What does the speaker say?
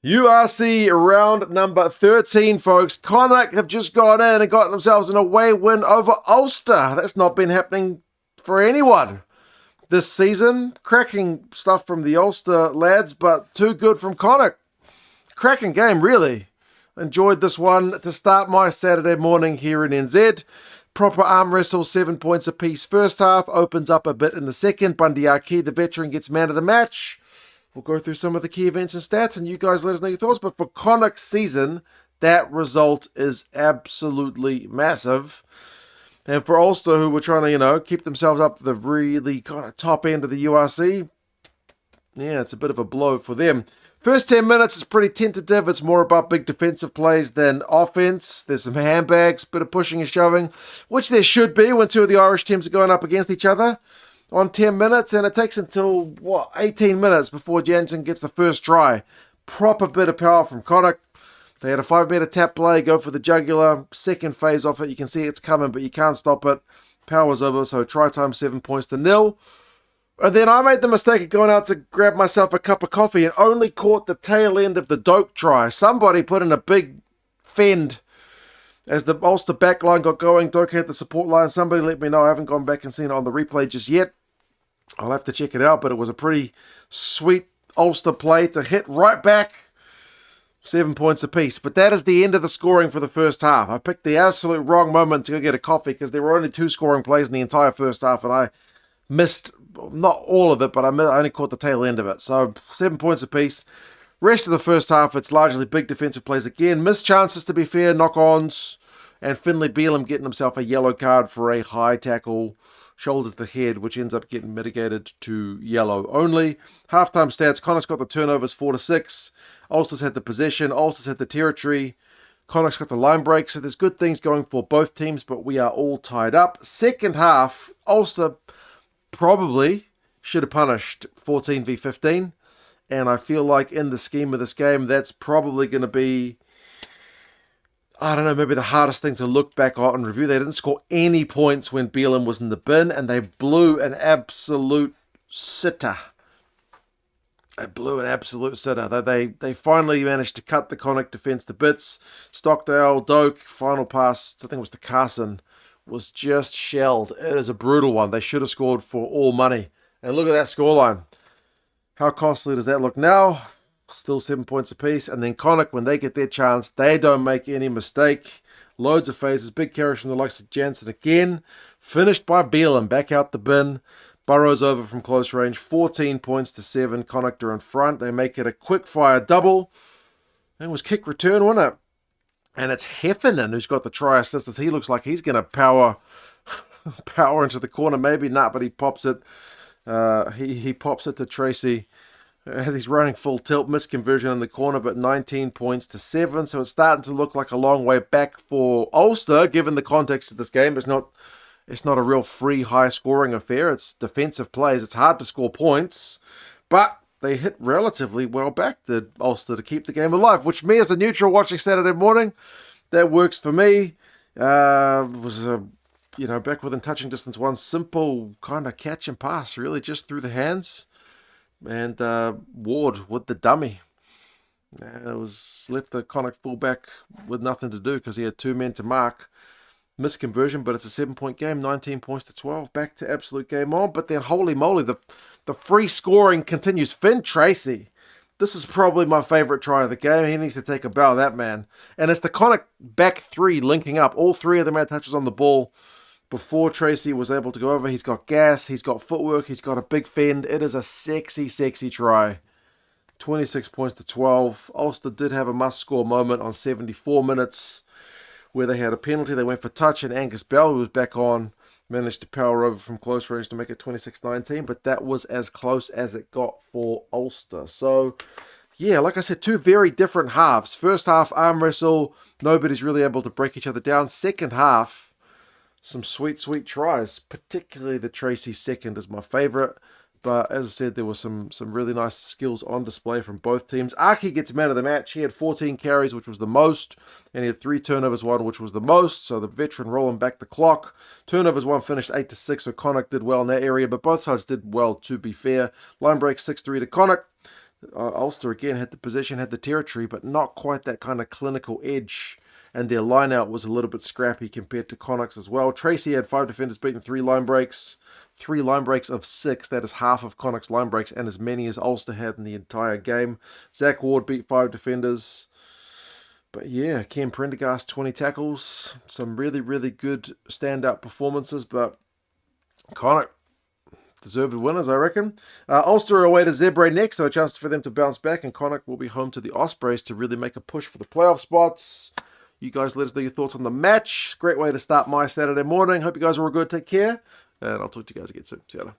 URC round number 13, folks. Connacht have just gone in and got themselves an away win over Ulster. That's not been happening for anyone this season. Cracking stuff from the Ulster lads, but too good from Connacht. Cracking game, really. Enjoyed this one to start my Saturday morning here in NZ. Proper arm wrestle, 7 points apiece first half. Opens up a bit in the second. Bundyaki, the veteran, gets man of the match. We'll go through some of the key events and stats, and you guys let us know your thoughts. But for Connacht's season, that result is absolutely massive. And for Ulster, who were trying to, keep themselves up to the really kind of top end of the URC, yeah, it's a bit of a blow for them. First 10 minutes is pretty tentative. It's more about big defensive plays than offense. There's some handbags, bit of pushing and shoving, which there should be when two of the Irish teams are going up against each other on 10 minutes, and it takes until, 18 minutes before Jansen gets the first try. Proper bit of power from Connacht. They had a 5-metre tap play, go for the jugular, second phase off it. You can see it's coming, but you can't stop it. Power's over, so try time 7 points to 0. And then I made the mistake of going out to grab myself a cup of coffee and only caught the tail end of the Doak try. Somebody put in a big fend as the Ulster back line got going. Doak had the support line. Somebody let me know. I haven't gone back and seen it on the replay just yet. I'll have to check it out, but it was a pretty sweet Ulster play to hit right back. 7 points apiece. But that is the end of the scoring for the first half. I picked the absolute wrong moment to go get a coffee because there were only 2 scoring plays in the entire first half, and I missed, not all of it, but I only caught the tail end of it. So 7 points apiece. Rest of the first half, it's largely big defensive plays again. Missed chances, to be fair, knock-ons, and Finlay Bealham getting himself a yellow card for a high tackle, shoulders the head, which ends up getting mitigated to yellow only. Halftime stats, Connacht's got the turnovers 4-6. Ulster's had the possession. Ulster's had the territory. Connacht's got the line break. So there's good things going for both teams, but we are all tied up. Second half, Ulster probably should have punished 14v15. And I feel like in the scheme of this game, that's probably going to be, I don't know, maybe the hardest thing to look back on and review. They didn't score any points when Bealham was in the bin, and they blew an absolute sitter. They finally managed to cut the Connacht defence to bits. Stockdale, Doak, final pass, I think it was to Carson, was just shelled. It is a brutal one. They should have scored for all money. And look at that scoreline. How costly does that look now? Still 7 points apiece. And then Connacht, when they get their chance, they don't make any mistake. Loads of phases. Big carries from the likes of Jansen again. Finished by Bealham. Back out the bin. Burrows over from close range. 14 points to 7. Connacht are in front. They make it a quick fire double. It was kick return, wasn't it? And it's Heffernan who's got the try assist. He looks like he's going to power into the corner. Maybe not, but he pops it. He pops it to Tracy as he's running full tilt. Misconversion in the corner, but 19 points to 7. So it's starting to look like a long way back for Ulster, given the context of this game. It's not a real free, high-scoring affair. It's defensive plays. It's hard to score points, but they hit relatively well back to Ulster to keep the game alive, which me as a neutral watching Saturday morning, that works for me. Was back within touching distance, one simple kind of catch and pass, really just through the hands. And Ward with the dummy. It was left the Connacht fullback with nothing to do because he had 2 men to mark. Misconversion, but it's a 7-point game, 19 points to 12. Back to absolute game on. But then, holy moly, the free scoring continues. Finn Tracy. This is probably my favourite try of the game. He needs to take a bow, that man. And it's the Connacht back 3 linking up. All 3 of them had touches on the ball before Tracy was able to go over. He's got gas, he's got footwork, he's got a big fend. It is a sexy, sexy try. 26 points to 12. Ulster did have a must-score moment on 74 minutes where they had a penalty. They went for touch, and Angus Bell, who was back on, managed to power over from close range to make it 26-19, but that was as close as it got for Ulster. So, yeah, like I said, 2 very different halves. First half, arm wrestle, nobody's really able to break each other down. Second half, some sweet, sweet tries, particularly the Tracy second is my favourite. But as I said, there were some really nice skills on display from both teams. Aki gets man of the match. He had 14 carries, which was the most, and he had 3 turnovers, 1 which was the most. So the veteran rolling back the clock. Turnovers 1 finished 8-6, so Connacht did well in that area, but both sides did well, to be fair. Line break 6-3 to Connacht. Ulster again had the possession, had the territory, but not quite that kind of clinical edge. And their line-out was a little bit scrappy compared to Connacht's as well. Tracy had 5 defenders beating 3 line breaks. 3 line breaks of 6. That is half of Connacht's line breaks and as many as Ulster had in the entire game. Zach Ward beat 5 defenders. But yeah, Cam Prendergast, 20 tackles. Some really, really good standout performances. But Connacht deserved winners, I reckon. Ulster are away to Zebre next, so a chance for them to bounce back. And Connacht will be home to the Ospreys to really make a push for the playoff spots. You guys let us know your thoughts on the match. Great way to start my Saturday morning. Hope you guys are all good. Take care. And I'll talk to you guys again soon. See you later.